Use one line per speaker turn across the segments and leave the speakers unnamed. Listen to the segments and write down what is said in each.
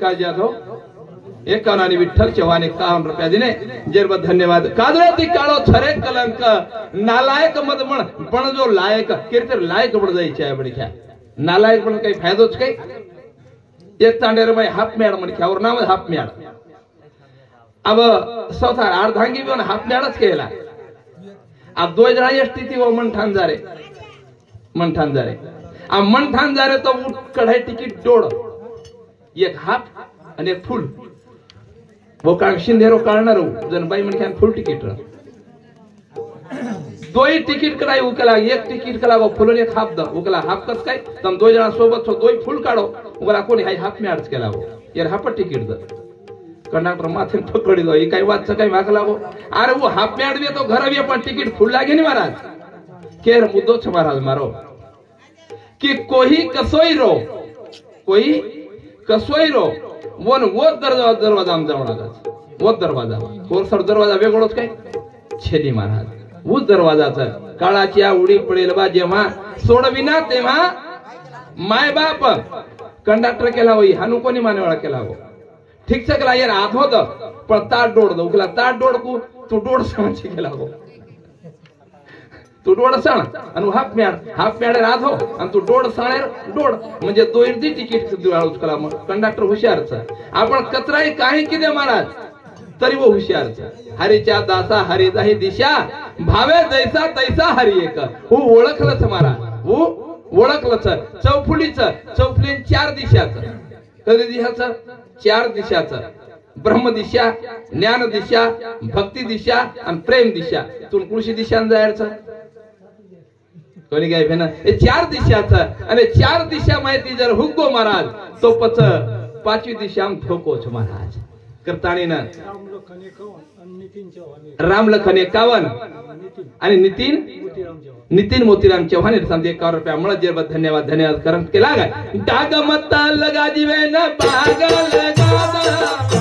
विकास जाधव 51 आणि विठ्ठल चव्हाण 51 रुपया दिने जरब धन्यवाद कादरती काळो छरे कलंक नालायक मत पण जो लायक किरतर लायक बड जायचे आहे बडख्या नालायक पण काही फायदोच काही एक तांडेर बाई हाफ मॅड म्हणख्या और नाम हाफ मॅड अब सौथा अर्धांगी पण हाफ मॅडच केला अब दो जणा एसटी ती मनठान जारे अब मनठान जारे तो उठ कढाई तिकीट डोड एक हाफ आणि एक फुल वो काळ शिंदेरो काढणार जन बाई म्हणख्या फुल तिकीट दोई तिकीट कढाई उकला एक तिकीट कला वो फुल एक हाफ द उकला हाफ कस काय तम दो जणा सोबत छो दोई फुल काढो उकला कोणी हाय हाफ मॅच केला वो यार हाफ तिकीट द कंडक्टर माथे पकड़ी दो ये काही वाच काही मागला वो अरे वो हाफ मॅच दे तो घर भी पण तिकीट फुल लागे नहीं महाराज केर मुद्दो छ महाराज मारो कि कोई कसोई रो वो दरवाजा आम जाऊ नका वो दरवाजा कोरसर दरवाजा वेगळोच काय छेली महाराज वो दरवाजाचा काळाची उडी पडेल बा जेव्हा सोडविना तेव्हा माय बाप कंडक्टर केला होई हानु कोणी मानेवाळा केला हो ठीक से केला यार आत होत पण ताट डोड दो उकला ताट डोड को तू डोड समझ केला हो तू डोड सण आणि हाफ मॅड रात हो आणि तू डोड सणेर डोड म्हणजे दोयरदी तिकीट दिवाळूच कला कंडक्टर हुशारचा आपण कचराई काही किदे महाराज तरी वो हुशारचा हरीच्या दासा हरी जाही दिशा भावे जैसा तैसा हरी एक हो ओळखलंच महाराज हो ओळखलंच चौफुलीन 4 दिशाचं कधी दिशाचं 4 दिशाचं ब्रह्म दिशा ज्ञान दिशा भक्ती दिशा आणि प्रेम दिशा तुला कुठची दिशा जायचं कोणी काय भेना हे 4 दिशाचं आणि 4 दिशा माहिती जर हुक्को महाराज तो पच 5वी दिशा ठोकोच महाराज करतानी ना राम लखन 51 आणि नितीन मोतीराम चव्हाण 51 रुपया मला जरबत धन्यवाद करम केला काय डाग मत लगा जीवे न बाग लगा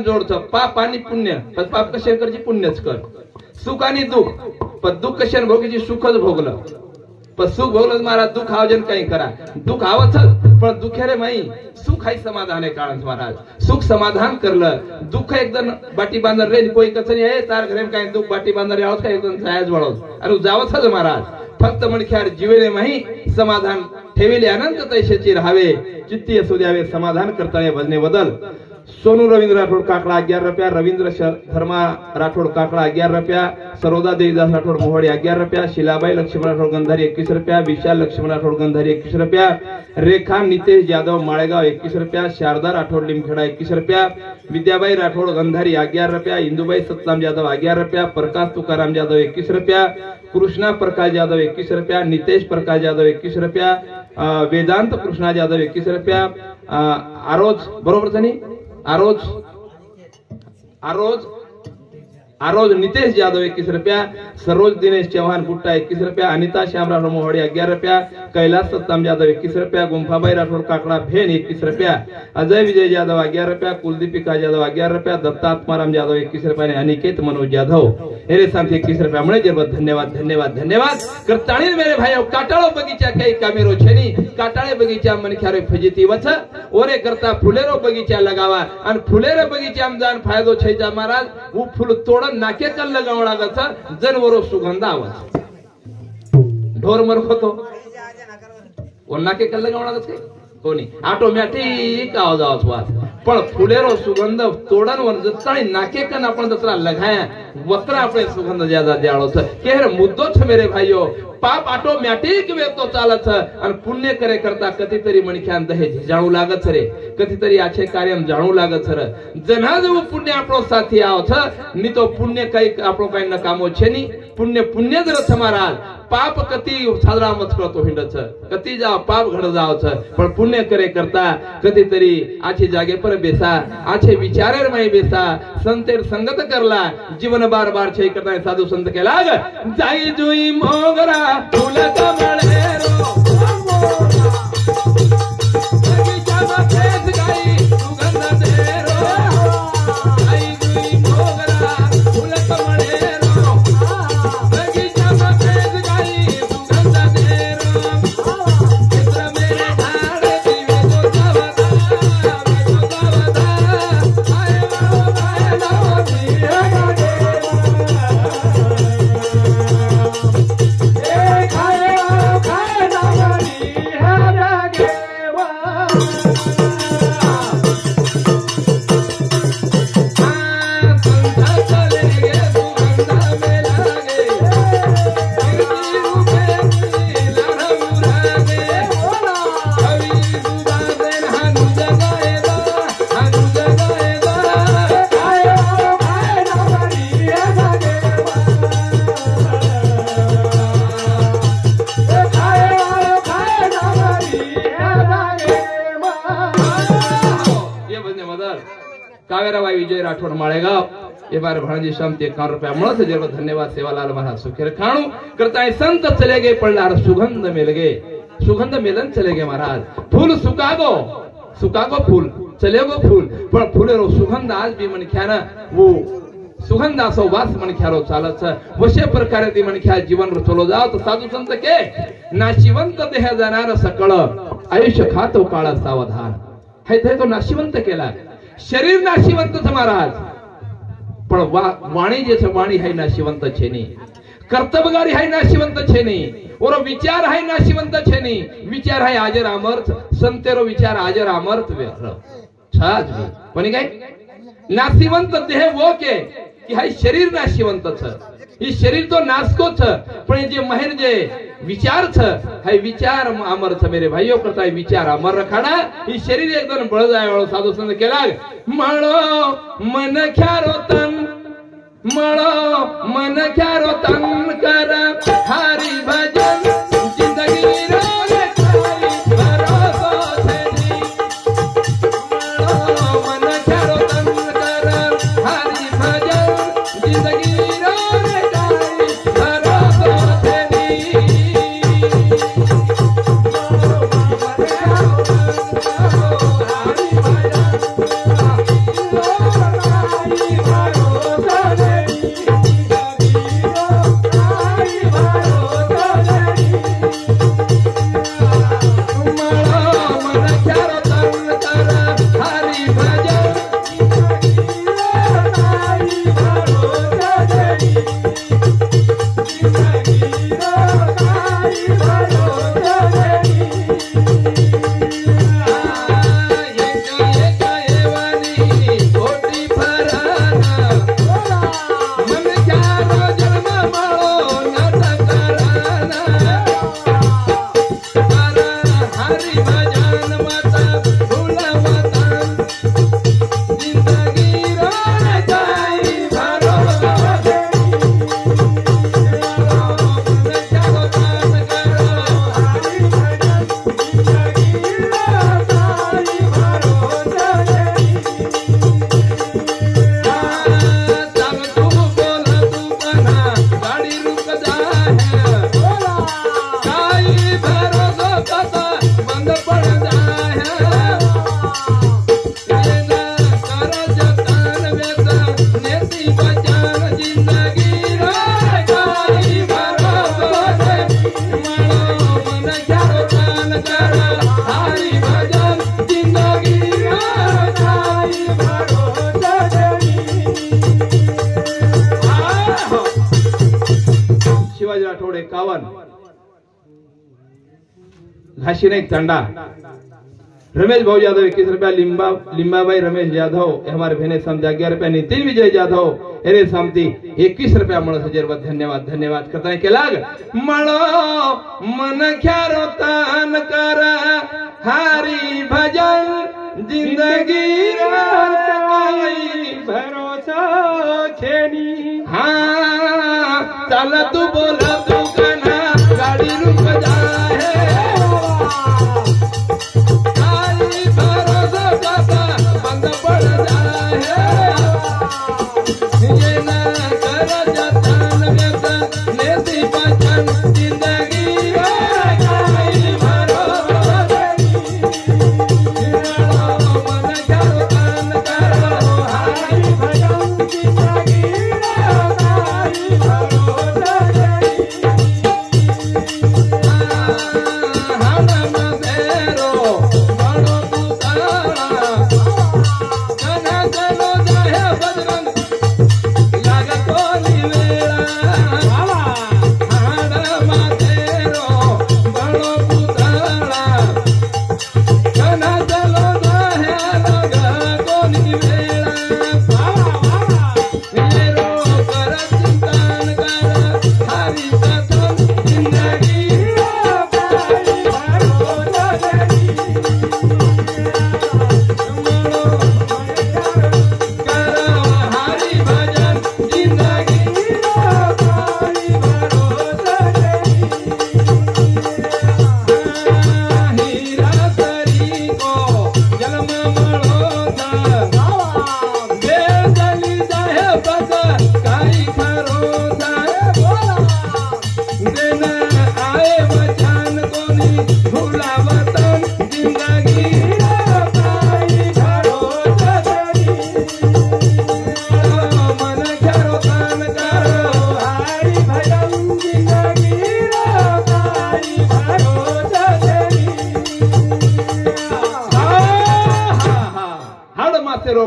जोडतो पाप आणि पुण्य पण पाप कशाने करची पुण्यच कर सुख आणि दुःख पण दुःख कशाने भोगीची सुखच भोगलं पण सुख भोगलं महाराज दुःख आवजन काही करा दुःख आवच पण दुःखेरे माई सुख आहे समाधान आहे काळच महाराज सुख समाधान करलं दुःख एकदम बाटी बांधर रे कोई कचरी आहे तार घरे काय दुःख बाटी बांधर यावच काय एकदम जायच वळवत अरे जावच महाराज फक्त मनख्यार जीवेने माही समाधान ठेविले अनंत तैशेची राहावे चित्ती असू द्यावे समाधान करता भजने बदल सोनू रवींद्र राठोड काकडा 11 रुपया रवींद्र धर्मा राठोड काकडा 11 रुपया सरोदा देवीदास राठोड मोहडी 11 रुपया शिलाबाई लक्ष्मण राठोड गंधारी 21 रुपया विशाल लक्ष्मण राठोड गंधारी 21 रुपया रेखा नितेश जाधव माळेगाव 21 रुपया शारदा राठोड लिमखेडा 21 रुपया विद्याबाई राठोड गंधारी 11 रुपया इंदुबाई सतलाम जाधव 11 रुपया प्रकाश तुकाराम जाधव 21 रुपया कृष्णा प्रकाश जाधव 21 रुपया नितेश प्रकाश जाधव 21 रुपया वेदांत कृष्णा जाधव 21 रुपया आरोज बरोबर झाली आरोज नितेश जाधव 21 रुपया सरोज दिनेश चौहान गुट्टा 21 रुपया अनिता श्यामराव मोहड़ी 11 रुपया कैलाश सत्ताम जाधव 21 रुपया गुंफाबाई राठोड काकड़ा भेन 21 रुपया अजय विजय जाधव 11 रुपया कुलदीपिका जाधव 11 रुपया दत्तात्माराम जाधव 21 रुपया अनिकेत मनोज जाधव मेरे साथ 21 रुपया मुळे जरबत धन्यवाद करताणी मेरे भाइयों काटाळो बगीचा कई कामेरो छेनी काटाळे बगीचा मनख्यारे फजिती वच ओरे करता फुलेरो बगीचा लगावा आणि फुलेरो बगीचा आमदान फायदो छैजा महाराज वो फूल तोड़ नाके कल लगाव लागत जनवरो सुगंध आवत ढोर मरखतो वो नाके कल लगाव लागत कोणी ऑटोमॅटिक आवाज वास पण फुलेरो सुगंध तोडनवर जत्ताळी नाके कन आपण दसरा लगाया वस्त्र આપણે સુગંધ જ્યાદા જાળો છે કે મુદ્દો છે મેરે ભાઈઓ પાપ ऑटोमॅटिक વેતો ચાલે છે અને પુણ્ય કરે કરતા કતીતરી મણખ્યાન દહે જાણું લાગે છે રે કતીતરી આછે કાર્યમ જાણું લાગે છે રે જના જેવું પુણ્ય આપણો સાથી આવો છે ની તો પુણ્ય કઈ આપણો કઈ નકામો છે ની પુણ્ય પુણ્ય જ રથ महाराज पाप कती साजरा मत करतो हिंड छ कती जा पाप घड जाव छ पण पुण्य करे करता कधी तरी आछे जागे पर बेसा आछे विचारेर मय बेसा संतेर संगत करला जीवन बार बार छे करता साधु संत के लाग जाई जुई मोगरा फूल कमळे रो बगीचा में खेत गई सुगंध दे रो जाई जुई मोगरा फूल कमळे रो बगीचा में खेत गई सुगंध दे रो चित्र मेरे ढाड़े दीवे को सावधा आए बाबा आए लाओ दिया गे कावेराबाई विजय राठौड़ माळेगाव ये बार भाणजी शामती 51 रुपया મળે છે धन्यवाद सेवालाल महाराज सुखेर खाणू करता है संत चले गए पल्लार सुगंध मिल गए सुगंध मिलन चले गए महाराज फूल सुकागो फूल चलेगो फूल पण फुलेरो सुगंध आज भी मन ख्याना वो सुगंध असो वास मन ख्यालो चालत वशे प्रकारे ती मन ख्या जीवन रचलो जाव तो साधू संत के नाशिवंत देह जाणार सकळ आयुष्य खातो काळा सावधान हे तो नाशिवंत केला शरीर नाशिवंत છે महाराज પણ વાણી જે છે વાણી હાઈ નાશિવંત છે ની કર્તવ્યગારી હાઈ નાશિવંત છે ની ઓરો વિચાર હાઈ નાશિવંત છે ની વિચાર હાઈ હાજર અમર્થ સંતેરો વિચાર હાજર અમર્થ વેર છાજ કોની કાઈ નાશિવંત દેહ वो के कि हाई शरीर नाशिवंत છે ई शरीर तो नासको छ पण जे महेर जे विचार छ हाई विचार अमर छ मेरे भाइयों करता है विचार अमर रखाना ई शरीर एकदम बळ जाय वाळो साधू संत केला मळो मन ख्यारो तन मळो मन ख्यारो तन कर हरि भजन जिंदगी रो रे तारी भरोसा छेनी मळो मन ख्यारो तन कर हरि भजन जिंदगी रो रे तारी भरोसा छेनी घाशी नाही तंडा रमेश भाऊ यादव 21 रुपया, लिंबाबाई रमेश यादव हमारे भेने समझा 11 रुपया, नितिन विजय यादव एरे समती 21 रुपया मळो सजरवत धन्यवाद धन्यवाद करता के लाग मळो मन ख्यारो तान कर हारी भजन जिंदगी राई भरोसा खेनी हाँ चल तू बोला तू कना गाड़ी रुक जाए बंद पड़ जाए ये ना कर जतन व्यसन नेती पचन जिंदगी राई भरोसा मन करो तन करो हारी भजन जिंदगी राई भरोसा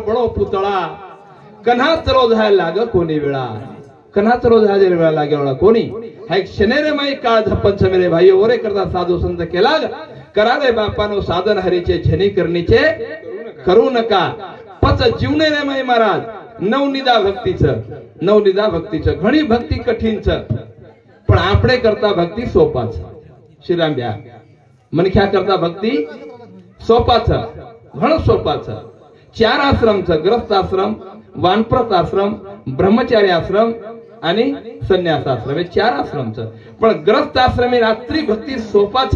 बड़ो पुतळा कन्हाचरो जाय लाग कोणी वेळा कन्हाचरो जाय वेळा लागे वेळा कोणी हा एक शनेरे माई काळ झपंच मेरे भाई ओरे करता साधू संत केला करा रे बापानो साधन हरीचे झनी करणीचे करू नका पच जीवने रे माई महाराज नवनिदा भक्तीचं घणी भक्ती कठीणच पण आपणे करता भक्ती सोपाच श्रीरामब्या मनख्या करता भक्ती सोपाच घण सोपाच 4 आश्रमचं ग्रस्त आश्रम वानप्रत आश्रम ब्रह्मचारी आश्रम आणि संन्यास आश्रम हे 4 आश्रमचं पण ग्रस्त आश्रम रात्री भक्ती सोपाच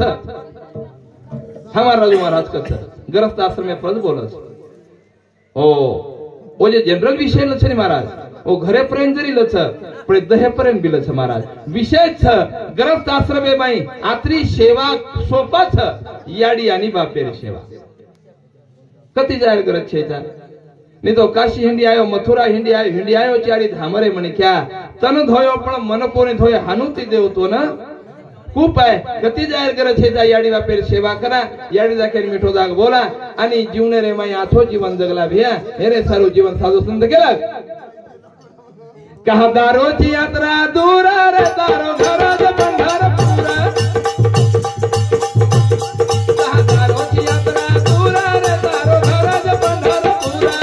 हमारा महाराज कस ग्रस्त आश्रम पद बोलस ओ जे जनरल विषय लछ महाराज ओ घरे पर्यंत जरी लछ पण दहे पर्यंत बी लछ महाराज विषय छ ग्रस्त आश्रम बाई आत्री सेवा सोपाच याडी आणि बापेर सेवा कति जाहिर करत छे नहीं तो काशी हिंडी आयो मथुरा हिंडी आयो चारी धामरे मने क्या तन धोयो पण मन कोने धोये हानुती देव तो ना खूप आहे कति जाहिर करत छे याडी बापेर सेवा करा याडी जाखेर मिठो दाग बोला आणि जीवने रे माई आथो जीवन जगला भिया हेरे सारू जीवन साधू संत केला कहा दारोची यात्रा दूर रे तारो घरज पंढर पूरा कहा दारोची यात्रा दूर रे तारो घरज पंढर पूरा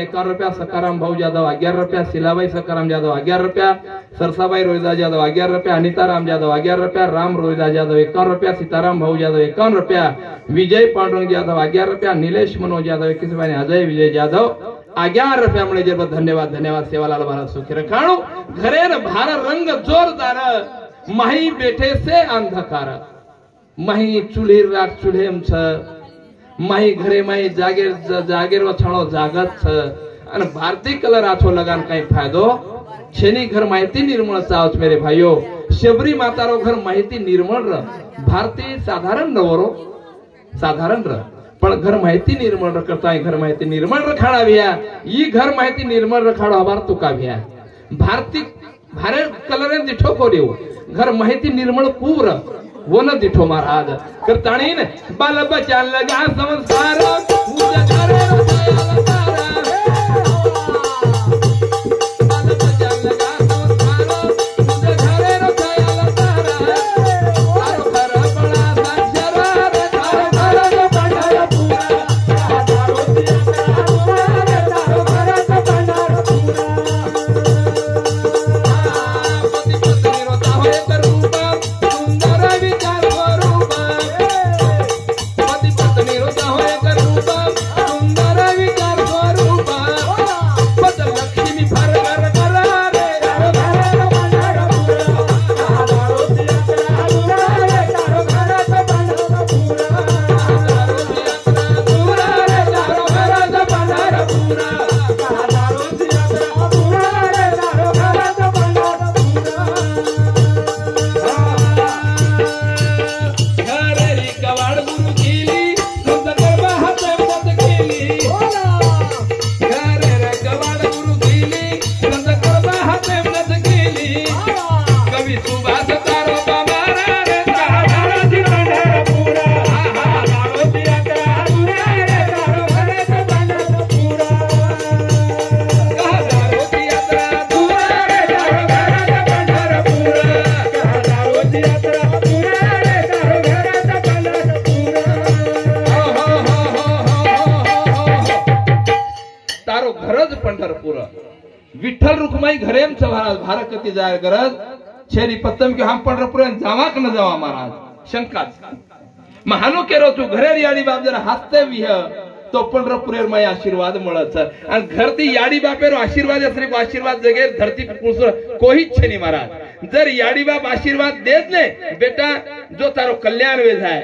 ₹51, सकाराम भाऊ जाधव ₹11, शिलाबाई सकाराम जाधव ₹11, सरसाबाई रोहिदास जाधव ₹11, अनिताराम जाधव ₹11, राम रोहिदास जाधव ₹51, सीताराम भाऊ जाधव ₹51, विजय पांडुरंग जाधव ₹11, नीलेश मनोज जाधव ₹21, अजय विजय जाधव ₹11 मुळे जब धन्यवाद धन्यवाद सेवालाल भारत सुखी रखाणु घरे न भार रंग जोरदार माही बेठे से अंधकार माही चूल्ही राख चूल्हेम छ माही घरे माही जागेर वछाणो जागत छ અને ભારતીય કલર આછો લગાન કઈ ફાયદો છેની ઘર માહિતી નિર્મળ ચાવચ મેરે ભાઈઓ શબરી માતારો ઘર માહિતી નિર્મળ ર ભારતીય સાધારણ નવરો સાધારણ ર पण घर माहिती निर्मळ करता घर माहिती निर्मळ रखाडाव्या ई घर माहिती निर्मळ रखाडो हमार तुका भ्या भारती भारे कलर दिठो को देव घर माहिती निर्मळ पूर वो न दिठो महाराज करताणी ने बाल बचा लगा संस्कार मुझे घरे रसायला तारा बाल बचा लगा संस्कार मुझे घरे रसायला तारा तारो घर बड़ा साक्षर रे तारो घर बड़ा विठ्ठल रुक्माई घरेम महाराज भारत कती जाय गरज छेरी पत्तम की हम पंढरपूर जावा क न जावा महाराज शंका महानो केरो तू घरे याडी बाप जरा हाते विह तो पंढरपूरेर माय आशीर्वाद मळत आणि घरती याडी बापेरो आशीर्वाद असरे को आशीर्वाद जगे धरती पुरुष कोई छेनी महाराज जर याडी बाप आशीर्वाद देत ने बेटा जो तारो कल्याण वे जाय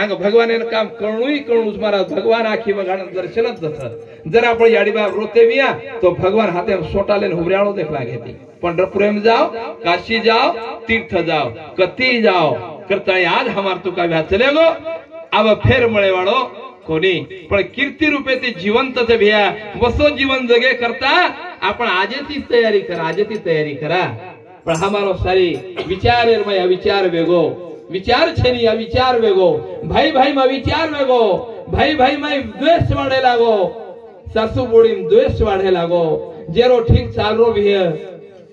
आंग भगवान ने काम करणुई करणुस महाराज भगवान आखी वगाण दर्शनच जस जर आपण याडी बाप रोते विया तो भगवान हाथे सोटा लेन हुबराळो देख लागे ती पंढरपूर में जाओ काशी जाओ तीर्थ जाओ कती जाओ करता आज हमार तो का भ्या चलेगो अब फेर मळे वाळो कोणी पण कीर्ती रूपे ते जिवंत ते भ्या वसो जीवन जगे करता आपण आजेतीच तयारी करा पण हमारो सारी विचारेर में अविचार वेगो विचार छेनी अविचार वेगो भाई भाई में विचार वेगो भाई भाई में द्वेष वाढे लागो सासू बोडी द्वेष वाढे लागो जेरो ठीक चालरो भी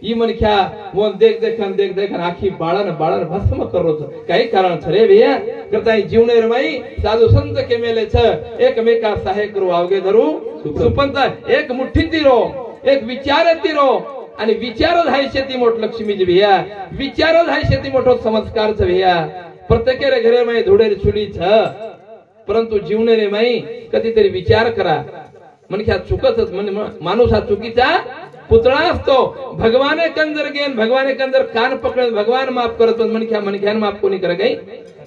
ई मनख्या वो देख देखन आखी बाळन भस्म करो काही कारण छरे भैया करताई जीवनेर माई साधु संत के मेले छ एकमेका सहाय करू आवगे धरू सुपंत एक मुठ्ठी तिरो एक विचार तिरो आणि विचारच हाय शेती मोठ लक्ष्मीजी भैया विचारच हाय शेती मोठो संस्कार छ भैया प्रत्येक घरे माई धुडेर छुडी छ परंतु जीवनेरे माई कधीतरी विचार करा मनख्या चुकतच माणूस हा चुकीचा पुतळा असतो भगवाने कंजर गेन भगवाने कंजर कान पकड भगवान माफ करतो मनख्यान माफ कोणी करे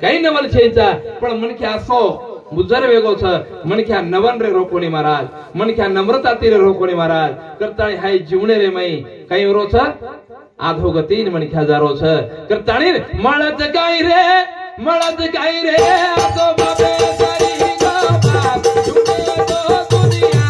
काही नवल छेचा पण मनख्या असो बुजर वेगो छ मनख्या नवन रे रोकोणी महाराज मनख्या नम्रता तीरे रोकोणी महाराज करताळी हाय जीवने रे मई काही रो छ आधोगतीन मनख्या जारो छ करताळी मळत गाई रे आतो बाबे सारी गो बाप झुके तो दुनिया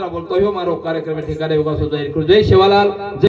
बोलतो हो मारो कार्यक्रम ठिकाणी योगासो जाहीर करू. जय शिवालाल.